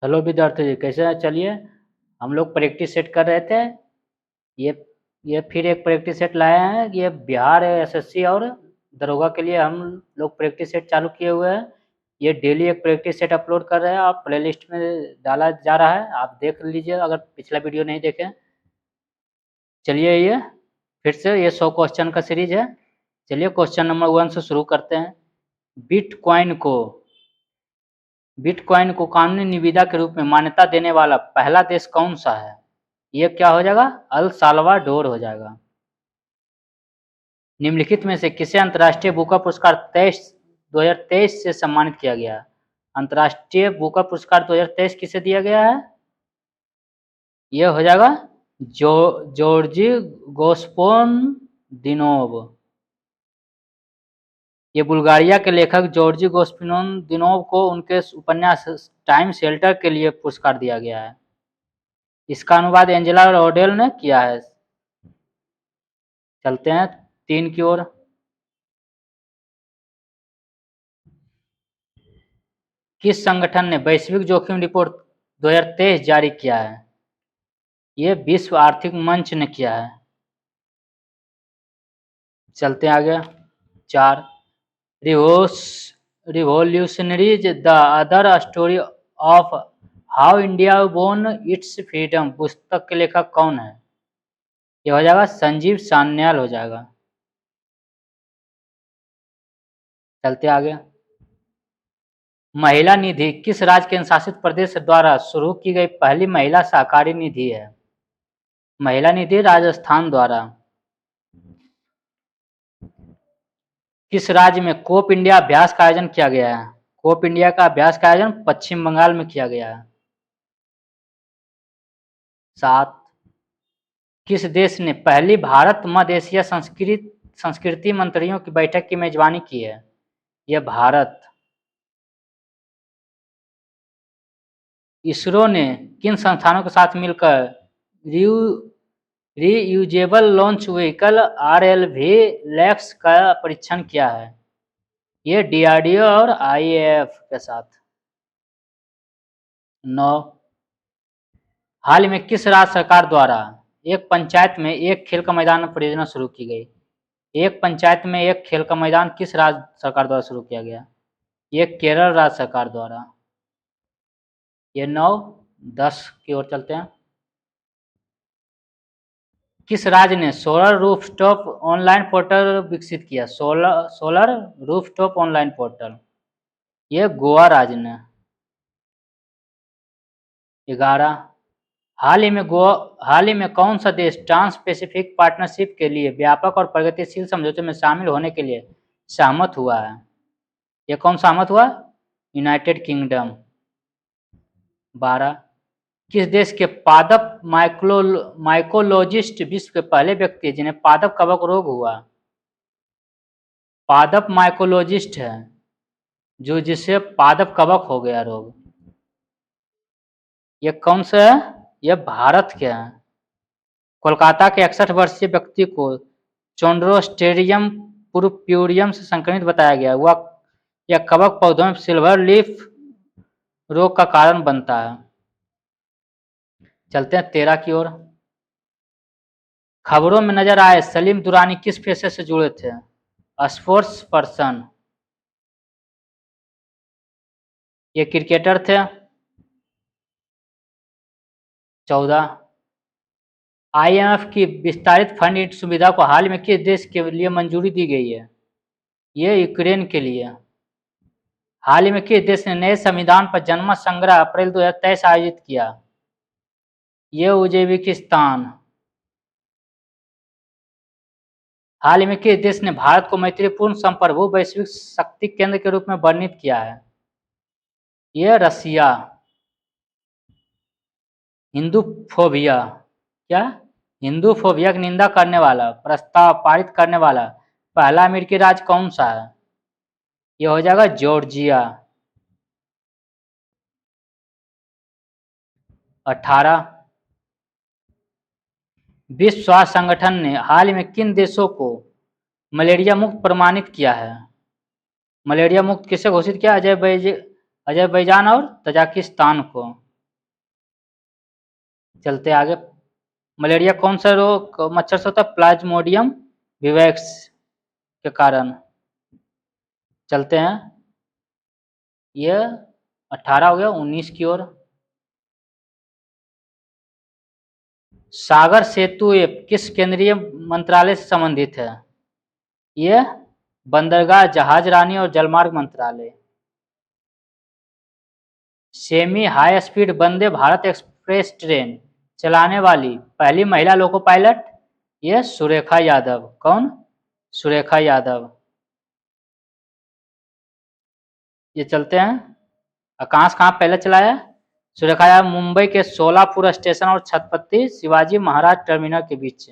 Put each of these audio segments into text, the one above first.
Hello विद्यार्थी जी, कैसे हैं? चलिए हम लोग प्रैक्टिस सेट कर रहे थे। ये ये फिर एक प्रैक्टिस सेट लाए हैं। ये बिहार एसएससी और दरोगा के लिए हम लोग प्रैक्टिस सेट चालू किए हुए हैं। ये डेली एक प्रैक्टिस सेट अपलोड कर रहे हैं और प्लेलिस्ट में डाला जा रहा है। आप देख लीजिए अगर पिछला वीडियो नहीं देखे। चलिए ये फिर से ये 100 क्वेश्चन का सीरीज है। चलिए क्वेश्चन नंबर 1 से शुरू करते हैं। बिटकॉइन को कानूनी निविदा के रूप में मान्यता देने वाला पहला देश कौन सा है? ये क्या हो जाएगा? अल साल्वाडोर हो जाएगा। निम्नलिखित में से किसे अंतर्राष्ट्रीय बुकर पुरस्कार 2023 से सम्मानित किया गया? अंतर्राष्ट्रीय बुकर पुरस्कार 2023 किसे दिया गया है? यह हो जाएगा जॉर्जी गोस्पोन दिनोव। ये बुल्गारिया के लेखक जॉर्जी गोस्पिनोन दिनोव को उनके उपन्यास टाइम शेल्टर के लिए पुरस्कार दिया गया है। इसका अनुवाद एंजेला रोडेल ने किया है। चलते हैं 3 की ओर। किस संगठन ने वैश्विक जोखिम रिपोर्ट 2023 जारी किया है? ये विश्व आर्थिक मंच ने किया है। चलते हैं आगे 4। Revolutionaries the other story of how India वोन इट्स फ्रीडम पुस्तक के लेखक कौन है? ये हो जाएगा संजीव सान्याल हो जाएगा। चलते आगे। महिला निधि किस राज्य केंद्र शासित प्रदेश द्वारा शुरू की गई पहली महिला सहकारी निधि है? महिला निधि राजस्थान द्वारा। किस राज्य में कोप इंडिया अभ्यास का आयोजन किया गया है? कोप इंडिया का अभ्यास का आयोजन पश्चिम बंगाल में किया गया है। 7। किस देश ने पहली भारत मध्य एशिया संस्कृति मंत्रियों की बैठक की मेजबानी की है? यह भारत। इसरो ने किन संस्थानों के साथ मिलकर reusable launch vehicle RLV lakhs का परीक्षण किया है? ये डीआरडीओ और आईएएफ के साथ। 9। हाल में किस राज्य सरकार द्वारा एक पंचायत में एक खेल का मैदान परियोजना शुरू की गई? एक पंचायत में एक खेल का मैदान किस राज्य सरकार द्वारा शुरू किया गया? ये केरल राज्य सरकार द्वारा। ये 9। 10 की ओर चलते हैं। किस राज्य ने सोलर रूफटॉप ऑनलाइन पोर्टल विकसित किया? Solar rooftop online portal. ये गोवा राज्य ने। 11। हाल ही में कौन सा देश ट्रांस पैसिफिक पार्टनरशिप के लिए व्यापक और प्रगतिशील समझौते में शामिल होने के लिए सहमत हुआ है? यह कौन सहमत हुआ? United kingdom. 12। किस देश के पादप माइकोलॉजिस्ट विश्व के पहले व्यक्ति है जिन्हें पादप कवक रोग हुआ? पादप माइकोलॉजिस्ट है जिसे पादप कवक हो गया रोग। यह कौन सा है? यह भारत के हैं। कोलकाता के 61 वर्षीय व्यक्ति को चोंड्रोस्टेरियम पुरप्यूरियम से संक्रमित बताया गया। यह कवक पौधों में सिल्वर लीफ रोग का कारण बनता है। चलते हैं 13 की ओर। खबरों में नजर आए सलीम दुरानी किस पेशे से जुड़े थे? Sports person. ये क्रिकेटर थे। 14। आईएमएफ की विस्तारित फंड सुविधा को हाल में किस देश के लिए मंजूरी दी गई है? ये यूक्रेन के लिए। हाल ही में किस देश ने नए संविधान पर जनमत संग्रह अप्रैल 2023 आयोजित किया? ये उज्बेकिस्तान। हाल ही में किस देश ने भारत को मैत्रीपूर्ण संप्रभु वैश्विक शक्ति केंद्र के रूप में वर्णित किया है? ये रसिया। हिंदू फोबिया की निंदा करने वाला प्रस्ताव पारित करने वाला पहला अमेरिकी राज्य कौन सा है? यह हो जाएगा जॉर्जिया। 18। विश्व स्वास्थ्य संगठन ने हाल ही में किन देशों को मलेरिया मुक्त प्रमाणित किया है? मलेरिया मुक्त किसे घोषित किया? अजरबैजान और तजाकिस्तान को। चलते आगे। मलेरिया कौन सा रोग मच्छर से होता है? प्लाज्मोडियम विवैक्स के कारण। चलते हैं, ये 18 हो गया, 19 की ओर। सागर सेतु ऐप किस केंद्रीय मंत्रालय से संबंधित है? ये बंदरगाह, जहाज रानी और जलमार्ग मंत्रालय। Semi high speed Vande Bharat express train चलाने वाली पहली महिला लोको पायलट? ये सुरेखा यादव। कौन? सुरेखा यादव। ये चलते हैं, कहाँ से कहाँ पहले चलाया? सुरेखा यादव मुंबई के सोलापुर स्टेशन और छत्रपति शिवाजी महाराज टर्मिनल के बीच।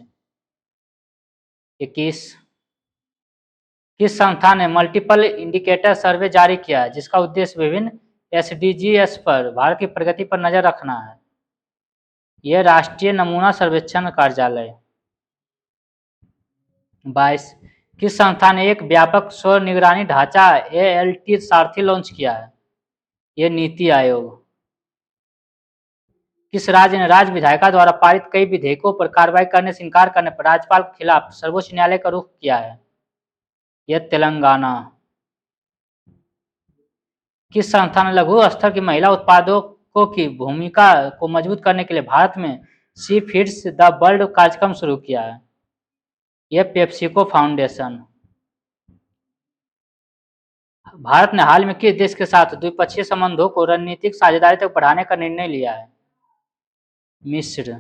21। किस संस्था ने मल्टीपल इंडिकेटर सर्वे जारी किया है जिसका उद्देश्य विभिन्न एसडीजीएस पर भारत की प्रगति पर नजर रखना है? यह राष्ट्रीय नमूना सर्वेक्षण कार्यालय। 22। किस संस्था ने एक व्यापक स्व निगरानी ढांचा एएलटी सारथी लॉन्च किया है? यह नीति आयोग। किस राज्य ने राज्य विधायिका द्वारा पारित कई विधेयकों पर कार्रवाई करने से इनकार करने पर राज्यपाल के खिलाफ सर्वोच्च न्यायालय का रुख किया है? यह तेलंगाना। किस संस्था ने लघु स्तर की महिला उत्पादकों की भूमिका को मजबूत करने के लिए भारत में शी फीड्स द वर्ल्ड कार्यक्रम शुरू किया है? यह पेप्सिको फाउंडेशन। भारत ने हाल में किस देश के साथ द्विपक्षीय संबंधों को रणनीतिक साझेदारी तक बढ़ाने का निर्णय लिया है? मिस्र।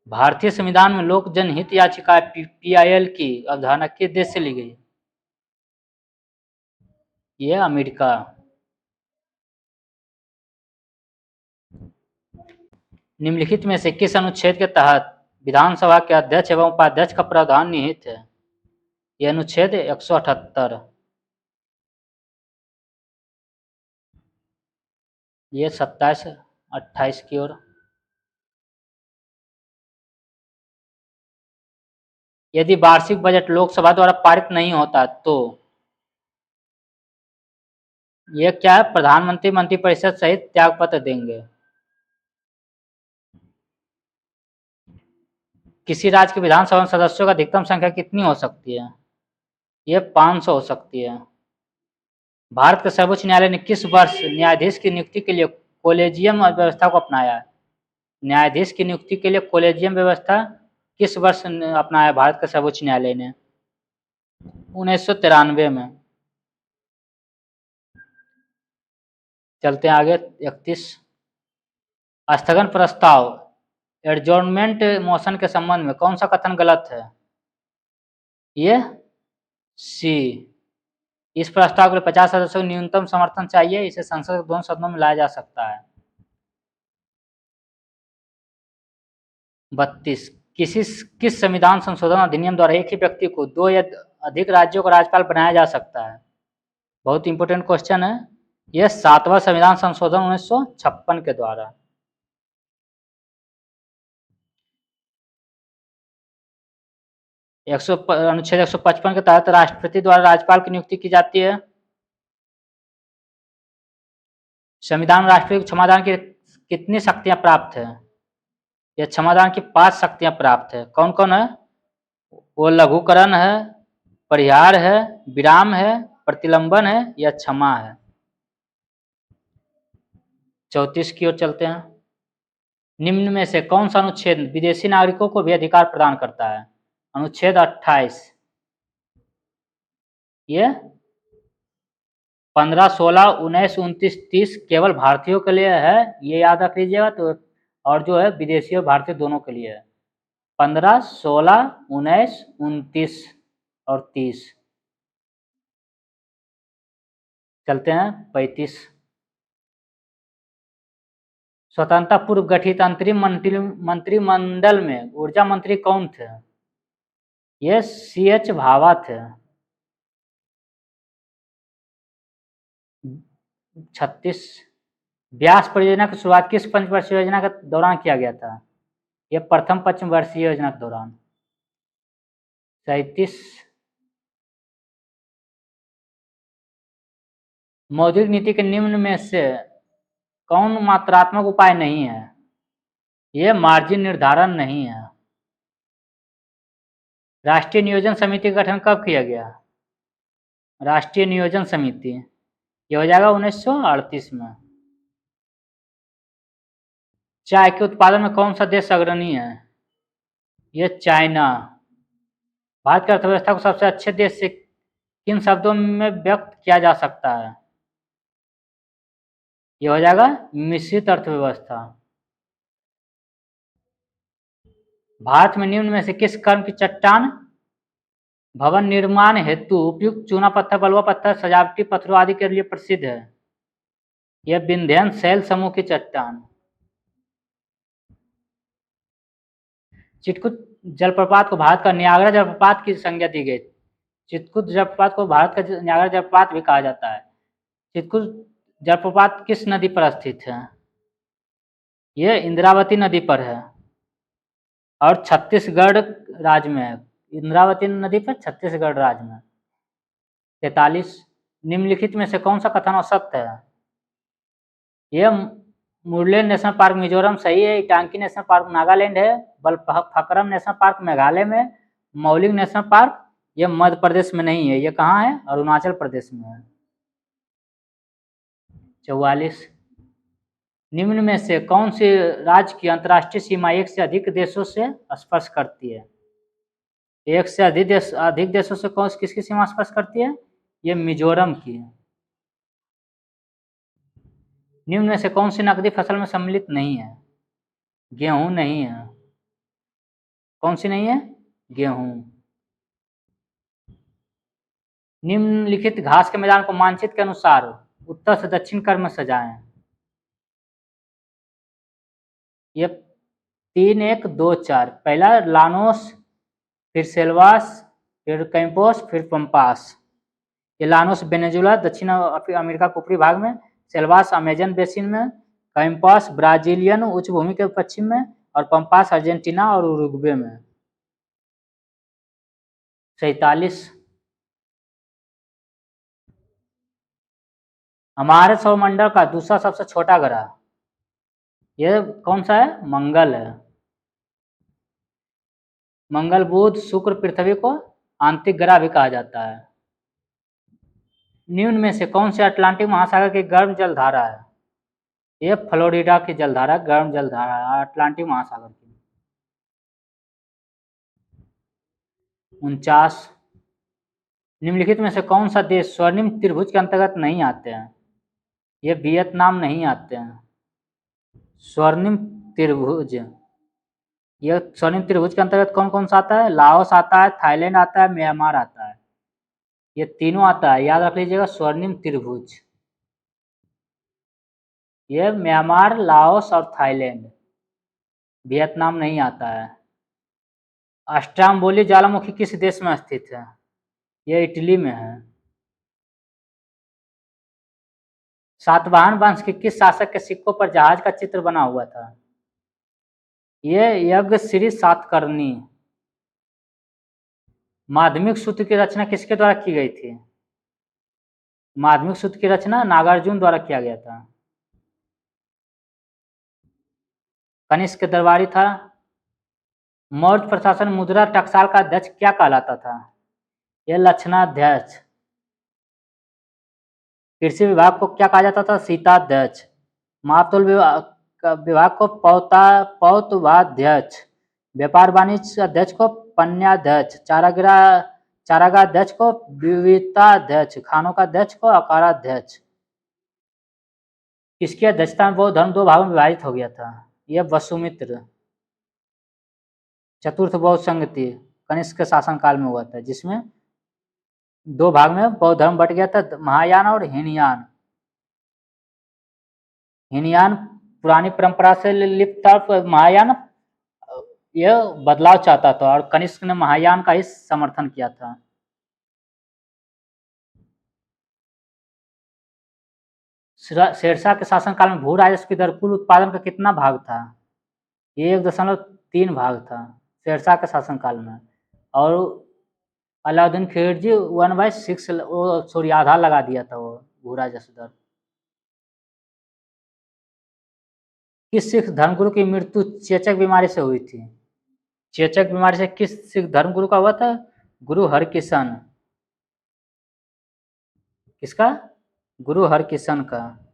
भारतीय संविधान में लोक जनहित याचिका पीआईएल की अवधारणा किस देश से ली गई? यह अमेरिका। निम्नलिखित में से किस अनुच्छेद के तहत विधानसभा के अध्यक्ष एवं उपाध्यक्ष का प्रावधान निहित है? यह अनुच्छेद 178। ये 27-28 की ओर। यदि वार्षिक बजट लोकसभा द्वारा पारित नहीं होता तो यह क्या है? प्रधानमंत्री मंत्रिपरिषद सहित त्यागपत्र देंगे। किसी राज्य के विधानसभा में सदस्यों की अधिकतम संख्या कितनी हो सकती है? यह 500 हो सकती है। भारत के सर्वोच्च न्यायालय ने किस वर्ष न्यायाधीश की नियुक्ति के लिए कॉलेजियम व्यवस्था को अपनाया है? न्यायाधीश की नियुक्ति के लिए कॉलेजियम व्यवस्था किस वर्ष अपनाया भारत के सर्वोच्च न्यायालय ने? 1993 में। चलते हैं आगे। 31। स्थगन प्रस्ताव एडजॉर्नमेंट मोशन के संबंध में कौन सा कथन गलत है? ये सी। इस प्रस्ताव के लिए 50 सदस्यों को न्यूनतम समर्थन चाहिए, इसे संसद के दोनों सदनों में लाया जा सकता है। 32। किस संविधान संशोधन अधिनियम द्वारा एक ही व्यक्ति को 2 या अधिक राज्यों का राज्यपाल बनाया जा सकता है? बहुत इंपोर्टेंट क्वेश्चन है। यह 7वां संविधान संशोधन 1956 के द्वारा। अनुच्छेद 155 के तहत राष्ट्रपति द्वारा राज्यपाल की नियुक्ति की जाती है। संविधान में राष्ट्रपति को क्षमादान की कितनी शक्तियां प्राप्त है? यह क्षमादान की 5 शक्तियां प्राप्त है। कौन कौन है? वो लघुकरण है, परिहार है, विराम है, प्रतिलंबन है या क्षमा है। 34 की ओर चलते हैं। निम्न में से कौन सा अनुच्छेद विदेशी नागरिकों को भी अधिकार प्रदान करता है? अनुच्छेद 28। ये 15, 16, 19, 29, 30 केवल भारतीयों के लिए है, ये याद रख लीजिएगा। तो और जो है विदेशी और भारतीय दोनों के लिए है। 15, 16, 19, 29 और 30। चलते हैं 35। स्वतंत्रता पूर्व गठित अंतरिम मंत्रिमंडल में ऊर्जा मंत्री कौन थे? ये CH भाभा थे। 36। व्यास परियोजना की शुरुआत किस पंचवर्षीय योजना के दौरान किया गया था? यह प्रथम पंचवर्षीय योजना के दौरान। 37। मौद्रिक नीति के निम्न में से कौन मात्रात्मक उपाय नहीं है? ये मार्जिन निर्धारण नहीं है। राष्ट्रीय नियोजन समिति का गठन कब किया गया? राष्ट्रीय नियोजन समिति ये हो जाएगा 1938 में। चाय के उत्पादन में कौन सा देश अग्रणी है? ये चाइना। भारत की अर्थव्यवस्था को सबसे अच्छे देश से किन शब्दों में व्यक्त किया जा सकता है? ये हो जाएगा मिश्रित अर्थव्यवस्था। भारत में निम्न में से किस कर्म की चट्टान भवन निर्माण हेतु उपयुक्त चूना पत्थर, बलुआ पत्थर, सजावटी पत्थरों आदि के लिए प्रसिद्ध है? यह विंध्यन शैल समूह की चट्टान। चिटकुट जलप्रपात को भारत का नियाग्रा जलप्रपात की संज्ञा दी गई। चिटकुट जलप्रपात को भारत का नियाग्रा जलप्रपात भी कहा जाता है। चिटकुट जलप्रपात किस नदी पर स्थित है? यह इंद्रावती नदी पर है और छत्तीसगढ़ राज्य में है। इंद्रावती नदी पर छत्तीसगढ़ राज्य में। 43 निम्नलिखित में से कौन सा कथन असत्य है? यह मुरलें नेशनल पार्क मिजोरम सही है, इटांकी नेशनल पार्क नागालैंड है, बलफक्रम नेशनल पार्क मेघालय में, मौलिक नेशनल पार्क यह मध्य प्रदेश में नहीं है, यह कहाँ है? अरुणाचल प्रदेश में है। 44 निम्न में से कौन सी राज्य की अंतर्राष्ट्रीय सीमा एक से अधिक देशों से स्पर्श करती है? एक से अधिक देशों से कौन किसकी सीमा स्पर्श करती है? ये मिजोरम की है। निम्न में से कौन सी नकदी फसल में सम्मिलित नहीं है? गेहूं नहीं है। कौन सी नहीं है? गेहूं। निम्नलिखित घास के मैदान को मानचित्र के अनुसार उत्तर से दक्षिण क्रम में सजाएं। ये 3 1 2 4 पहला लानोस, फिर सेल्वास, फिर कैंपोस, फिर पंपास। ये लानोस वेनेजुला दक्षिण अमेरिका के ऊपरी भाग में, सेल्वास अमेजन बेसिन में, कैंपास ब्राजीलियन उच्च भूमि के पश्चिम में और पंपास अर्जेंटीना और उरुग्वे में। 47 हमारे सौरमंडल का दूसरा सबसे छोटा ग्रह यह कौन सा है? मंगल है। मंगल, बुध, शुक्र, पृथ्वी को आंतरिक ग्रह भी कहा जाता है। निम्न में से कौन से अटलांटिक महासागर की गर्म जलधारा है? यह फ्लोरिडा की जलधारा गर्म जलधारा है अटलांटिक महासागर की। 49 निम्नलिखित में से कौन सा देश स्वर्णिम त्रिभुज के अंतर्गत नहीं आते हैं? ये वियतनाम नहीं आते हैं। स्वर्णिम त्रिभुज, यह स्वर्णिम त्रिभुज के अंतर्गत कौन कौन सा आता है? लाओस आता है, थाईलैंड आता है, म्यांमार आता है। ये तीनों आता है, याद रख लीजिएगा स्वर्णिम त्रिभुज। ये म्यांमार, लाओस और थाईलैंड, वियतनाम नहीं आता है। अस्ट्रामबोली ज्वालामुखी किस देश में स्थित है? यह इटली में है। सातवाहन वंश के किस शासक के सिक्कों पर जहाज का चित्र बना हुआ था? यह यज्ञश्री सातकर्णी। माध्यमिक सूत्र की रचना किसके द्वारा की गई थी? माध्यमिक सूत्र की रचना नागार्जुन द्वारा किया गया था। कनिष्क दरबारी था। मौर्य प्रशासन मुद्रा टकसाल का अध्यक्ष क्या कहलाता था? यह लक्षणाध्यक्ष। कृषि विभाग को क्या कहा जाता था? सीताध्यक्ष। मापतोल विभाग को पौतवाध्यक्ष। व्यापार वाणिज्य अध्यक्ष को पन्याध्यक्ष। चारागाह अध्यक्ष को विविधताध्यक्ष। खानों का अध्यक्ष को अकाराध्यक्ष। किसकी अध्यक्षता में बौद्ध धर्म 2 भागों में विभाजित हो गया था? यह वसुमित्र। चतुर्थ बौद्ध संगति कनिष्क के शासनकाल में हुआ था, जिसमें 2 भाग में बौद्ध धर्म बट गया था, महायान और हीनयान। हीनयान पुरानी परंपरा से लिप्त था, महायान यह बदलाव चाहता था और कनिष्क ने महायान का ही समर्थन किया था। शेरशाह के शासनकाल में भू राजस्व की दर कुल उत्पादन का कितना भाग था? 1.3 भाग था शेरशाह के शासनकाल में। और अलाउद्दीन खिलजी 1/6 आधा लगा दिया था वो भू राजस्व दर। किस सिख धर्मगुरु की मृत्यु चेचक बीमारी से हुई थी? चेचक बीमारी से किस सिख धर्मगुरु का हुआ था? गुरु हरकिशन। किसका? गुरु हरकिशन का।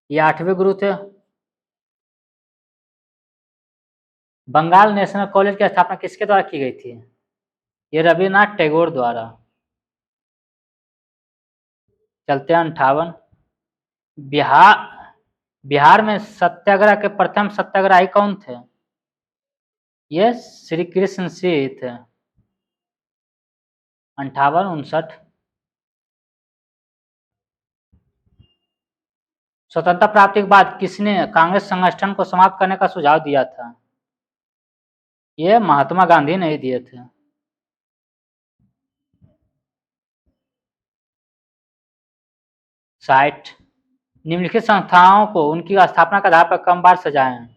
ये 8वें गुरु थे। बंगाल नेशनल कॉलेज की स्थापना किसके द्वारा की गई थी? ये रविन्द्रनाथ टैगोर द्वारा। चलते हैं 58। बिहार में सत्याग्रह के प्रथम सत्याग्रही कौन थे? ये श्री कृष्ण सिंह थे। 58 59। स्वतंत्रता प्राप्ति के बाद किसने कांग्रेस संगठन को समाप्त करने का सुझाव दिया था? ये महात्मा गांधी ने दिए थे। 60। निम्नलिखित संस्थाओं को उनकी स्थापना के आधार पर कम बार सजाएं।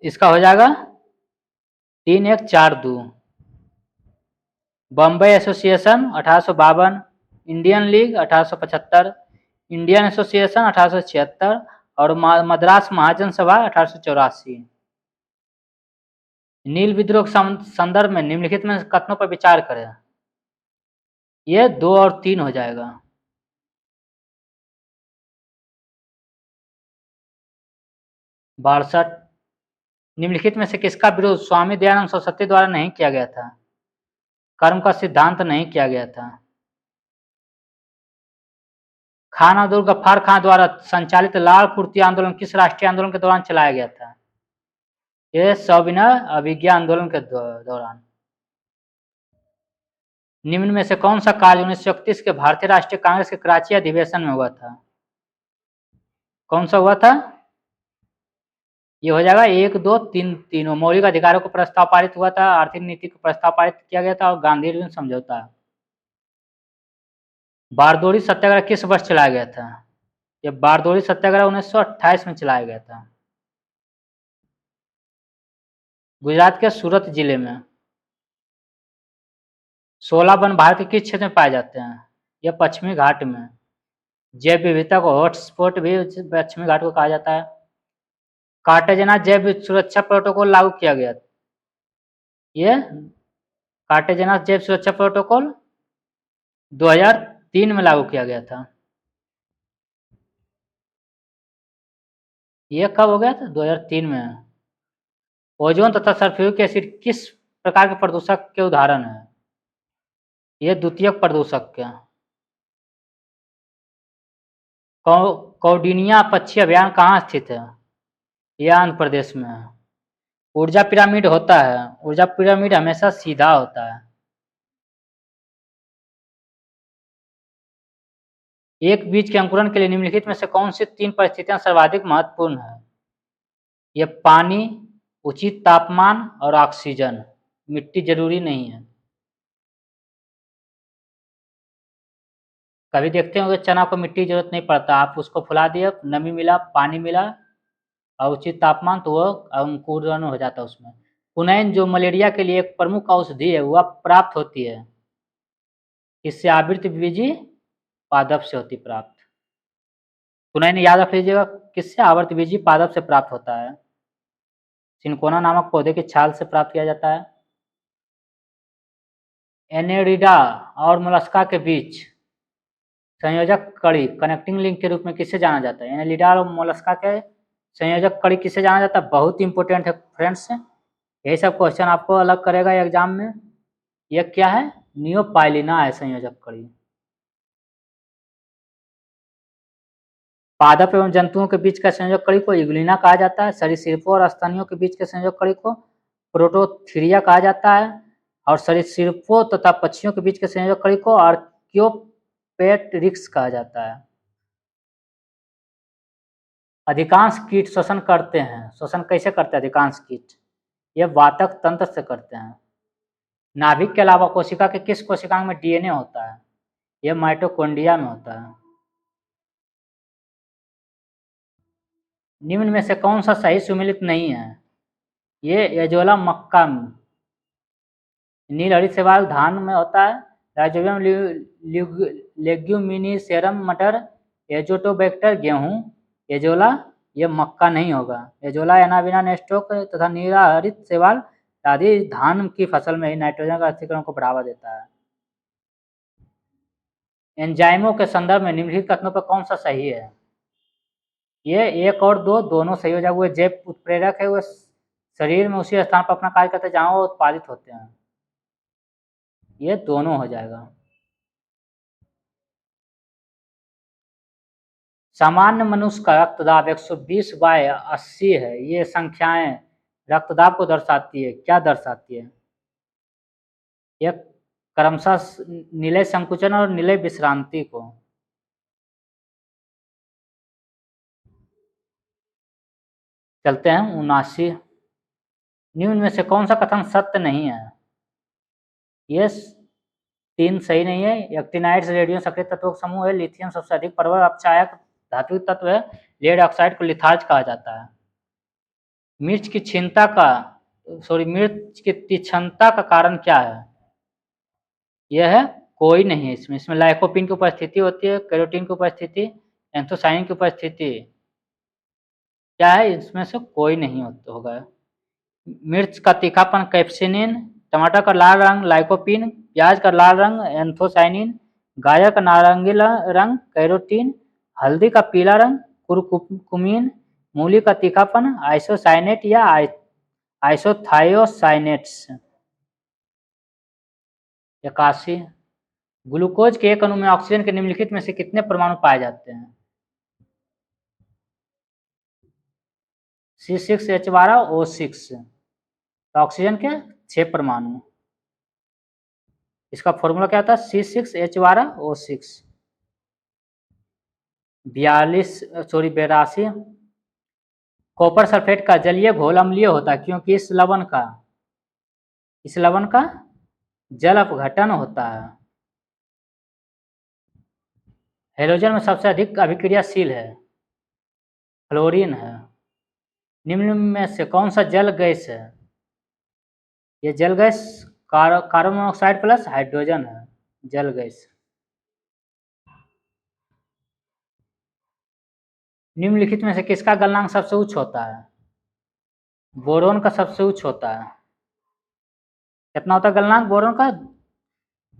इसका हो जाएगा 3 1 4 2। Bombay association 1852, Indian league 1875, Indian association 1876 और मद्रास महाजन सभा 1884। नील विद्रोह के संदर्भ में निम्नलिखित में कथनों पर विचार करें। ये 2 और 3 हो जाएगा। 62। निम्नलिखित में से किसका विरोध स्वामी दयानंद सरस्वती द्वारा नहीं किया गया था? कर्म का सिद्धांत नहीं किया गया था। खान अब्दुल गफ्फार खान द्वारा संचालित लाल कुर्ती आंदोलन किस राष्ट्रीय आंदोलन के दौरान चलाया गया था? ये सविनय अवज्ञा आंदोलन के दौरान। निम्न में से कौन सा कार्य 1931 के भारतीय राष्ट्रीय कांग्रेस के कराची अधिवेशन में हुआ था? कौन सा हुआ था? ये हो जाएगा 1 2 3 तीनों। मौलिक अधिकारों को प्रस्ताव पारित हुआ था, आर्थिक नीति को प्रस्ताव पारित किया गया था और गांधी अर्जुन समझौता। बारदोली सत्याग्रह किस वर्ष चलाया गया था? ये बारदोली सत्याग्रह 1928 में चलाया गया था, गुजरात के सूरत जिले में। 16 वन भारत के किस क्षेत्र में पाए जाते हैं? ये पश्चिमी घाट में। जैव विविधता को हॉटस्पॉट भी पश्चिमी घाट को कहा जाता है। कार्टेजना जैव सुरक्षा प्रोटोकॉल लागू किया गया। ये कार्टेजना जैव सुरक्षा प्रोटोकॉल 2003 में लागू किया गया था। ये कब हो गया था? 2003 में। ओजोन तथा सल्फ्यूरिक एसिड किस प्रकार के प्रदूषक के उदाहरण है? ये द्वितीयक प्रदूषक के। कौंडिन्या पक्षी अभयारण्य कहाँ स्थित है? यह आंध्र प्रदेश में है। ऊर्जा पिरामिड होता है, ऊर्जा पिरामिड हमेशा सीधा होता है। एक बीज के अंकुरण के लिए निम्नलिखित में से कौन सी 3 परिस्थितियां सर्वाधिक महत्वपूर्ण है? ये पानी, उचित तापमान और ऑक्सीजन। मिट्टी जरूरी नहीं है। कभी देखते होंगे चना को मिट्टी की जरूरत नहीं पड़ता, आप उसको फुला दिए, नमी मिला, पानी मिला और उचित तापमान, तो वो अंकुरण हो जाता है उसमें। कुनैन जो मलेरिया के लिए एक प्रमुख औषधि है, वह प्राप्त होती है इससे आवृतबीजी पादप से होती प्राप्त। कुनैन याद रख लीजिएगा, किससे? आवृतबीजी पादप से प्राप्त होता है। सिनकोना नामक पौधे की छाल से प्राप्त किया जाता है। एनेरिडा और मोलस्का के बीच संयोजक कड़ी कनेक्टिंग लिंक के रूप में किसे जाना जाता है? एनेलिडा और मोलस्का के संयोजक कड़ी किसे जाना जाता है? बहुत इंपॉर्टेंट है फ्रेंड्स, यही सब क्वेश्चन आपको अलग करेगा एग्जाम में। यह क्या है? नियोपाइलिना है संयोजक कड़ी। पादप एवं जंतुओं के बीच का संयोजक कड़ी को इग्लिना कहा जाता है। सरीसृपों और स्तनियों के बीच के संयोजक कड़ी को प्रोटोथीरिया कहा जाता है और सरीसृपों तथा पक्षियों के बीच के संयोजक कड़ी को आर्कियोपेटेरिक्स कहा जाता है। अधिकांश कीट श्वसन करते हैं। श्वसन कैसे करते हैं अधिकांश कीट? ये वातक तंत्र से करते हैं। नाभिक के अलावा कोशिका के किस कोशिकांग में डीएनए होता है? ये माइटोकॉन्ड्रिया में होता है। निम्न में से कौन सा सही सुमेलित नहीं है? ये एजोला मक्का में। नील हरित शैवाल धान में होता है। राइजोबियम लेग्यूमिनिसेरम मटर एजोटोबैक्टर गेहूं, एजोला ये मक्का नहीं होगा। एजोला एनाबिना नेस्टोक तथा नीरा हरित शैवाल आदि धान की फसल में ही नाइट्रोजन का स्थिरीकरण को बढ़ावा देता है। एंजाइमों के संदर्भ में निम्नलिखित कथनों पर कौन सा सही है? ये 1 और 2 दोनों सही हो जाएगा। वो जैव उत्प्रेरक है, वो शरीर में उसी स्थान पर अपना कार्य करते हैं जहां वो उत्पादित होते हैं। ये दोनों हो जाएगा। सामान्य मनुष्य का रक्तदाब 120/80 है। ये संख्याएं रक्तदाब को दर्शाती है। क्या दर्शाती है? ये क्रमशः निलय संकुचन और निलय विश्रांति को। चलते हैं 79। निम्न में से कौन सा कथन सत्य नहीं है? ये 3 सही नहीं है। एक्टिनाइड्स रेडियो सक्रिय तत्वों का समूह है। लिथियम सबसे अधिक प्रबल अपचायक धातु तत्व है। लेड ऑक्साइड को लिथार्ज कहा जाता है। मिर्च की तीक्ष्णता का कारण क्या है? यह है कोई नहीं है। इसमें लाइकोपीन की उपस्थिति होती है, कैरोटीन की उपस्थिति, एंथोसायनिन की उपस्थिति। क्या है? इसमें से कोई नहीं होगा। मिर्च का तीखापन कैप्सिनिन, टमाटर का लाल रंग लाइकोपीन, प्याज का लाल रंग एंथोसायनिन, गाजर का नारंगी रंग कैरोटीन, हल्दी का पीला रंग कुरकुमिन, मूली का तीखापन आइसोसाइनेट या आइसोथायोसाइनेट्स। 81। ग्लूकोज के एक अणु में ऑक्सीजन के निम्नलिखित में से कितने परमाणु पाए जाते हैं? C6H12O6। तो ऑक्सीजन के 6 परमाणु। इसका फॉर्मूला क्या था? C6H12O6। 82। कॉपर सल्फेट का जलीय घोल अम्लीय होता है क्योंकि इस लवण का जल अपघटन होता है। हेलोजन में सबसे अधिक अभिक्रियाशील है, फ्लोरीन है। निम्न में से कौन सा जल गैस है? ये जल gas carbon monoxide plus hydrogen है, जल गैस। निम्नलिखित में से किसका गलनांक सबसे उच्च होता है? बोरोन का सबसे उच्च होता है। कितना होता है गलनांक बोरोन का?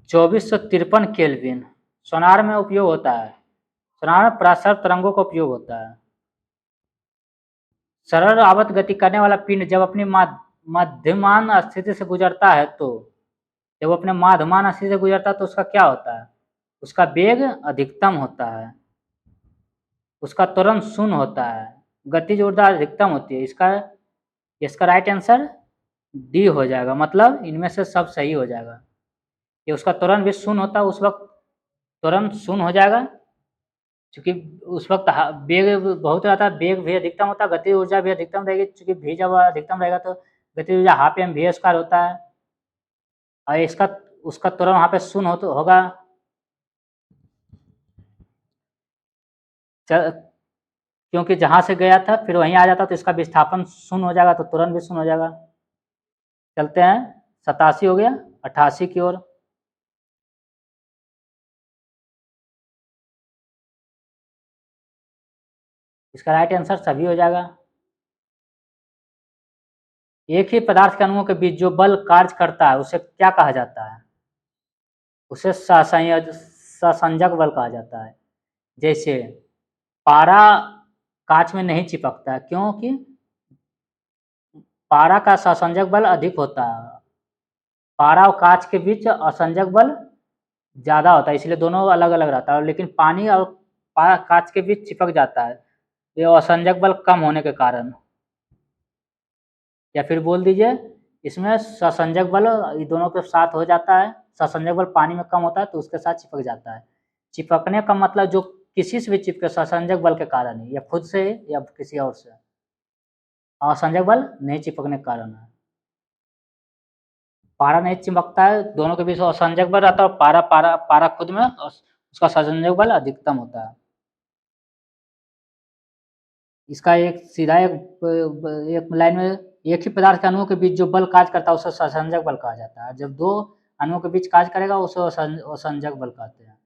2453 केल्विन। सोनार में उपयोग होता है। सोनार में परासर तरंगों का उपयोग होता है। सरल आवत गति करने वाला पिंड जब अपनी मध्यमान स्थिति से गुजरता है तो उसका क्या होता है? उसका वेग अधिकतम होता है, उसका त्वरण शून्य होता है, गतिज ऊर्जा अधिकतम होती है। इसका राइट आंसर डी हो जाएगा। मतलब इनमें से सब सही हो जाएगा। ये उसका त्वरण भी शून्य होता है, उस वक्त त्वरण शून्य हो जाएगा क्योंकि उस वक्त वेग बहुत रहता है, वेग भी अधिकतम होता है, गति ऊर्जा भी अधिकतम रहेगी। चूंकि भी जब अधिकतम रहेगा तो गति ऊर्जा हाफ mv² होता है और उसका त्वरण वहाँ पे शून्य होगा। क्योंकि जहाँ से गया था फिर वहीं आ जाता तो इसका विस्थापन शून्य हो जाएगा, तो त्वरण भी शून्य हो जाएगा। चलते हैं 87 हो गया, 88 की ओर। इसका राइट आंसर सभी हो जाएगा। एक ही पदार्थ के अणुओं के बीच जो बल कार्य करता है उसे क्या कहा जाता है? उसे सहसंयोजक बल कहा जाता है। जैसे पारा कांच में नहीं चिपकता क्योंकि पारा का सहसंयोजक बल अधिक होता है, पारा और कांच के बीच असंयोजक बल ज़्यादा होता है, इसलिए दोनों अलग अलग रहता है। लेकिन पानी और कांच के बीच चिपक जाता है, ये असंयोजक बल कम होने के कारण। या फिर बोल दीजिए इसमें सहसंयोजक बल दोनों के साथ हो जाता है। सहसंयोजक बल पानी में कम होता है तो उसके साथ चिपक जाता है। चिपकने का मतलब जो किसी से भी चिपके सहसंयोजक बल के कारण है, या खुद से या किसी और से। असंयोजक बल नहीं चिपकने के कारण है। पारा नहीं चिपकता है, दोनों के बीच असंयोजक बल रहता है और पारा खुद में उसका सहसंयोजक बल अधिकतम होता है। इसका एक सीधा एक लाइन में एक ही पदार्थ के अणुओं के बीच जो बल कार्य करता है उसे सहसंयोजक बल कहा जाता है। जब दो अणुओं के बीच कार्य करेगा उसे असंयोजक बल कहते हैं।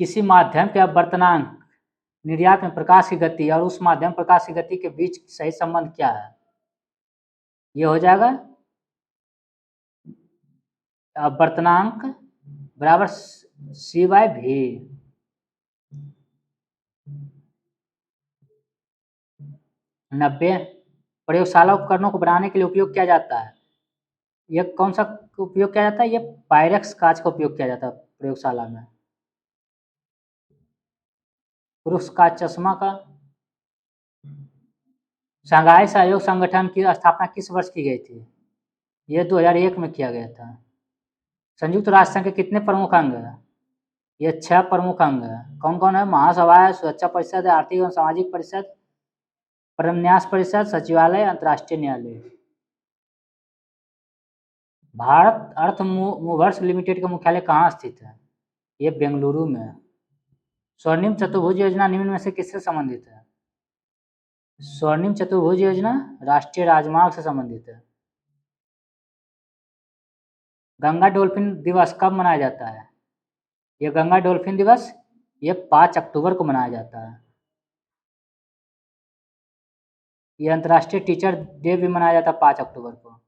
किसी माध्यम के अपवर्तनांक निर्यात में प्रकाश की गति और उस माध्यम प्रकाश की गति के बीच सही संबंध क्या है? ये हो जाएगा अपवर्तनांक बराबर c/v। 90 प्रयोगशाला उपकरणों को बनाने के लिए उपयोग किया जाता है। यह कौन सा उपयोग किया जाता है? ये पायरेक्स कांच का उपयोग किया जाता है प्रयोगशाला में। पुरुष का चश्मा का। शंघाई सहयोग संगठन की स्थापना किस वर्ष की गई थी? यह 2001 में किया गया था। संयुक्त राष्ट्र संघ के कितने प्रमुख अंग हैं? ये 6 प्रमुख अंग हैं। कौन कौन है? महासभा है, सुरक्षा परिषद है, आर्थिक एवं सामाजिक परिषद, परन्यास परिषद, सचिवालय, अंतर्राष्ट्रीय न्यायालय। भारत अर्थ मूवर्स लिमिटेड का मुख्यालय कहाँ स्थित है? ये बेंगलुरु में है। स्वर्णिम चतुर्भुज योजना निम्न में से किससे संबंधित है? स्वर्णिम चतुर्भुज योजना राष्ट्रीय राजमार्ग से संबंधित है। गंगा डॉल्फिन दिवस कब मनाया जाता है? ये गंगा डॉल्फिन दिवस ये 5 अक्टूबर को मनाया जाता है। ये अंतर्राष्ट्रीय टीचर डे भी मनाया जाता है 5 अक्टूबर को।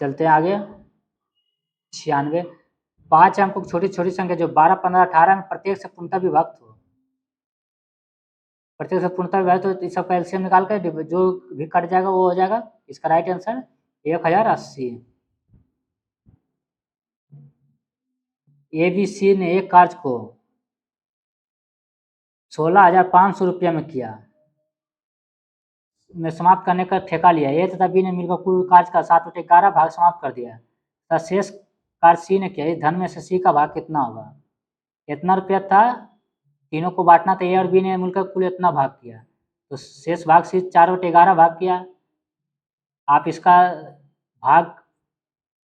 चलते हैं आगे। 96 5 अंकों की छोटी छोटी संख्या जो 12, 15, 18 में प्रत्येक से पूर्णतः विभक्त हो। प्रत्येक से पूर्णतः विभक्त हो तो इसका एलसीएम निकाल कर जो भी कट जाएगा वो हो जाएगा। इसका राइट आंसर 1080। ABC ने एक कार्य को 16,500 रुपया में किया में समाप्त करने का ठेका लिया। ए तथा बी ने मिलकर कुल कार्य का 7/11 भाग समाप्त कर दिया तथा शेष कार्य सी ने किया। इस धन में से सी का भाग कितना होगा? इतना रुपया था, तीनों को बांटना था, ए और बी ने मिलकर कुल इतना भाग किया तो शेष भाग सी 4/11 भाग किया। आप इसका भाग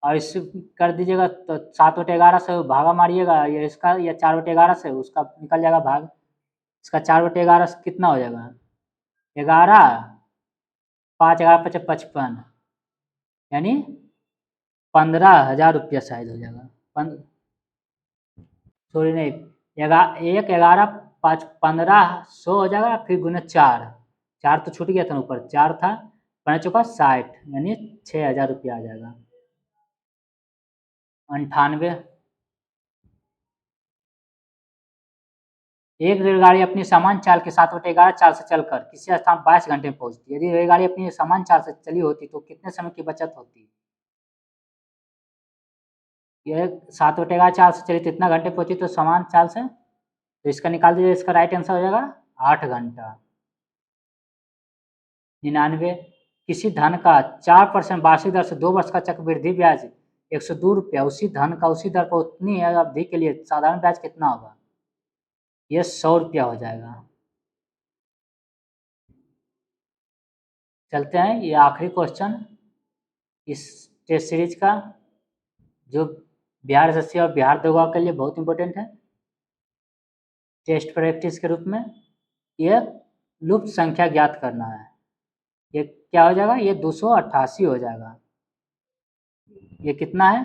और इस कर दीजिएगा तो 7/11 से भागा मारिएगा, ये इसका या 4/11 से उसका निकल जाएगा भाग। इसका 4/11 से कितना हो जाएगा? 11, 5, 11, 55, 55 यानी 15,000 रुपया शायद हो जाएगा। सॉरी नहीं, 1, 11, 5, 1500 हो जाएगा। फिर गुना 4 तो छूट गया था ऊपर, 4 था, 5 चौका 60 यानी 6,000 रुपया आ जाएगा। 98 एक रेलगाड़ी अपनी सामान्य चाल के 7/11 चाल से चलकर किसी स्थान 22 घंटे में पहुंचती है। यदि रेलगाड़ी अपनी सामान्य चाल से चली होती तो कितने समय की बचत होती? यह 7/11 चाल से चली तो इतना घंटे पहुंची तो समान चाल से, तो इसका निकाल दीजिए। इसका राइट आंसर हो जाएगा 8 घंटा। 99 किसी धन का 4% वार्षिक दर से 2 वर्ष का चक्रवृद्धि ब्याज 102 रुपया, उसी धन का उसी दर पर उतनी अवधि के लिए साधारण ब्याज कितना होगा? यह 100 रुपया हो जाएगा। चलते हैं, ये आखिरी क्वेश्चन इस टेस्ट सीरीज का जो बिहार एसएससी और बिहार दरोगा के लिए बहुत इंपॉर्टेंट है टेस्ट प्रैक्टिस के रूप में। यह लुप्त संख्या ज्ञात करना है। ये क्या हो जाएगा? ये 288 हो जाएगा। ये कितना है?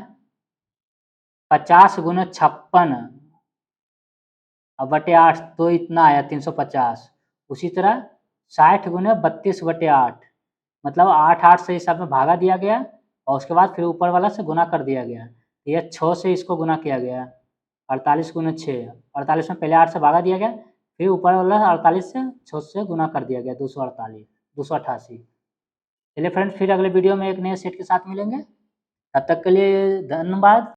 50 गुना 56 और बटे 8 तो इतना आया 350। उसी तरह 60 गुना 32/8 मतलब 8 से हिसाब में भागा दिया गया और उसके बाद फिर ऊपर वाला से गुना कर दिया गया। यह 6 से इसको गुना किया गया, 48 गुना 6, 48 में पहले 8 से भागा दिया गया, फिर ऊपर वाला 48 से 6 से गुना कर दिया गया, 288। चलिए फ्रेंड्स, फिर अगले वीडियो में एक नए सेट के साथ मिलेंगे। तब तक के लिए धन्यवाद।